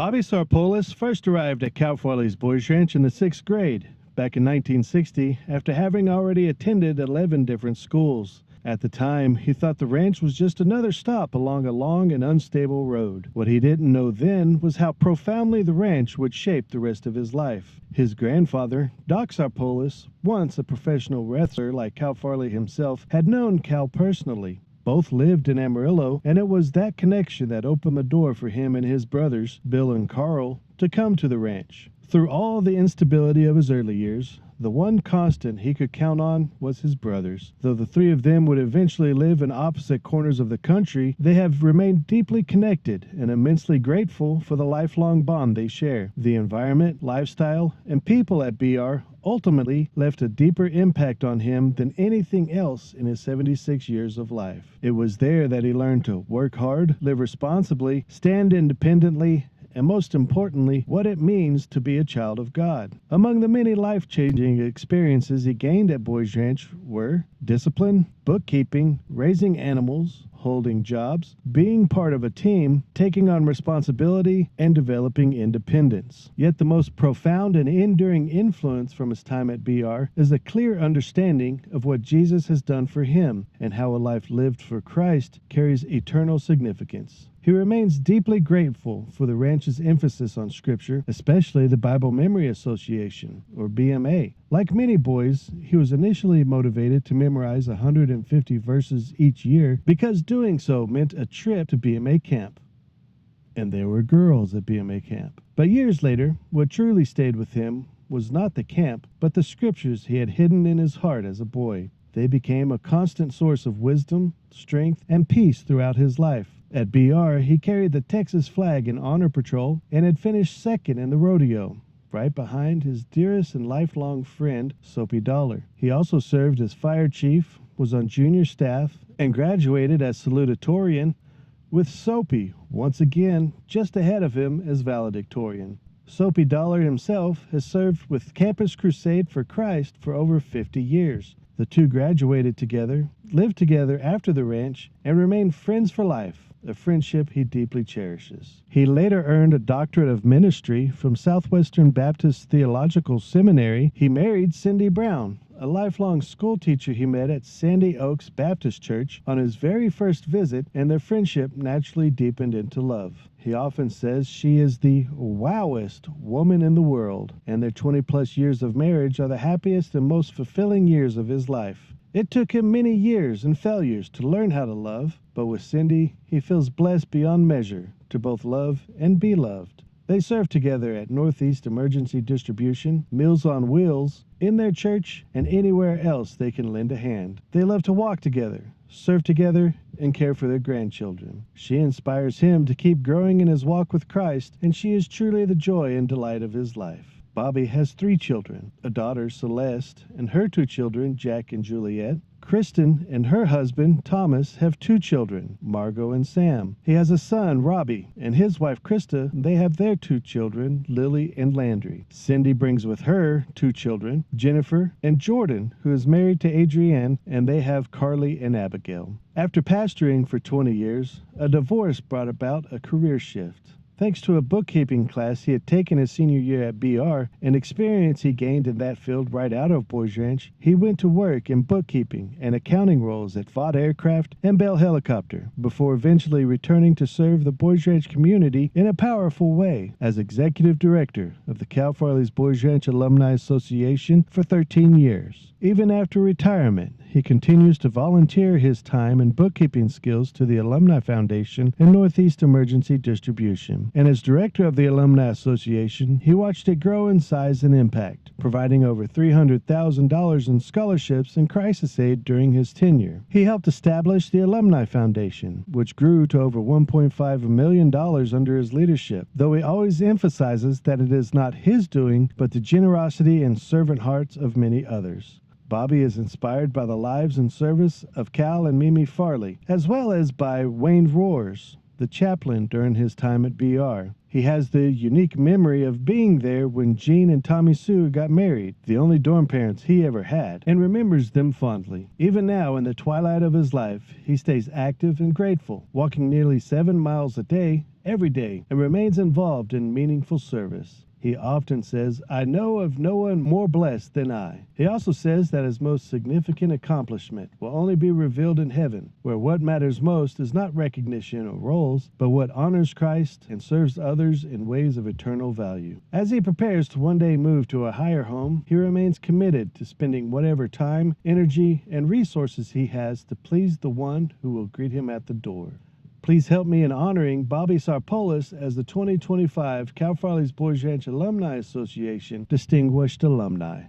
Bobby Sarpalius first arrived at Cal Farley's Boys Ranch in the 6th grade, back in 1960, after having already attended 11 different schools. At the time, he thought the ranch was just another stop along a long and unstable road. What he didn't know then was how profoundly the ranch would shape the rest of his life. His grandfather, Doc Sarpalius, once a professional wrestler like Cal Farley himself, had known Cal personally. Both lived in Amarillo, and it was that connection that opened the door for him and his brothers, Bill and Carl, to come to the ranch. Through all the instability of his early years, the one constant he could count on was his brothers. Though the three of them would eventually live in opposite corners of the country, they have remained deeply connected and immensely grateful for the lifelong bond they share. The environment, lifestyle, and people at BR ultimately left a deeper impact on him than anything else in his 76 years of life. It was there that he learned to work hard, live responsibly, stand independently, and most importantly, what it means to be a child of God. Among the many life-changing experiences he gained at Boys Ranch were discipline, bookkeeping, raising animals, holding jobs, being part of a team, taking on responsibility, and developing independence. Yet the most profound and enduring influence from his time at BR is a clear understanding of what Jesus has done for him and how a life lived for Christ carries eternal significance. He remains deeply grateful for the ranch's emphasis on Scripture, especially the Bible Memory Association, or BMA. Like many boys, he was initially motivated to memorize 150 verses each year because doing so meant a trip to BMA camp. And there were girls at BMA camp. But years later, what truly stayed with him was not the camp, but the Scriptures he had hidden in his heart as a boy. They became a constant source of wisdom, strength, and peace throughout his life. At BR, he carried the Texas flag in honor patrol and had finished second in the rodeo, right behind his dearest and lifelong friend, Soapy Dollar. He also served as fire chief, was on junior staff, and graduated as salutatorian, with Soapy once again just ahead of him as valedictorian. Soapy Dollar himself has served with Campus Crusade for Christ for over 50 years. The two graduated together, lived together after the ranch, and remained friends for life, a friendship he deeply cherishes. He later earned a doctorate of ministry from Southwestern Baptist Theological Seminary. He married Cindy Brown, a lifelong school teacher he met at Sandy Oaks Baptist Church on his very first visit, and their friendship naturally deepened into love. He often says she is the wowest woman in the world, and their 20-plus years of marriage are the happiest and most fulfilling years of his life. It took him many years and failures to learn how to love, but with Cindy, he feels blessed beyond measure to both love and be loved. They serve together at Northeast Emergency Distribution, Meals on Wheels, in their church, and anywhere else they can lend a hand. They love to walk together, serve together, and care for their grandchildren. She inspires him to keep growing in his walk with Christ, and she is truly the joy and delight of his life. Bobby has 3 children, a daughter, Celeste, and her 2 children, Jack and Juliet. Kristen and her husband, Thomas, have 2 children, Margot and Sam. He has a son, Robbie, and his wife, Krista. They have their 2 children, Lily and Landry. Cindy brings with her 2 children, Jennifer and Jordan, who is married to Adrienne, and they have Carly and Abigail. After pastoring for 20 years, a divorce brought about a career shift. Thanks to a bookkeeping class he had taken his senior year at BR, and experience he gained in that field right out of Boys Ranch, he went to work in bookkeeping and accounting roles at Vought Aircraft and Bell Helicopter, before eventually returning to serve the Boys Ranch community in a powerful way as executive director of the Cal Farley's Boys Ranch Alumni Association for 13 years. Even after retirement, he continues to volunteer his time and bookkeeping skills to the Alumni Foundation and Northeast Emergency Distribution. And as director of the Alumni Association, he watched it grow in size and impact, providing over $300,000 in scholarships and crisis aid during his tenure. He helped establish the Alumni Foundation, which grew to over $1.5 million under his leadership, though he always emphasizes that it is not his doing, but the generosity and servant hearts of many others. Bobby is inspired by the lives and service of Cal and Mimi Farley, as well as by Wayne Roars, the chaplain during his time at BR. He has the unique memory of being there when Gene and Tommy Sue got married, the only dorm parents he ever had, and remembers them fondly. Even now, in the twilight of his life, he stays active and grateful, walking nearly 7 miles a day every day and remains involved in meaningful service. He often says, "I know of no one more blessed than I." He also says that his most significant accomplishment will only be revealed in heaven, where what matters most is not recognition or roles, but what honors Christ and serves others in ways of eternal value. As he prepares to one day move to a higher home, he remains committed to spending whatever time, energy, and resources he has to please the one who will greet him at the door. Please help me in honoring Bobby Sarpalius as the 2025 Cal Farley's Boys Ranch Alumni Association Distinguished Alumni.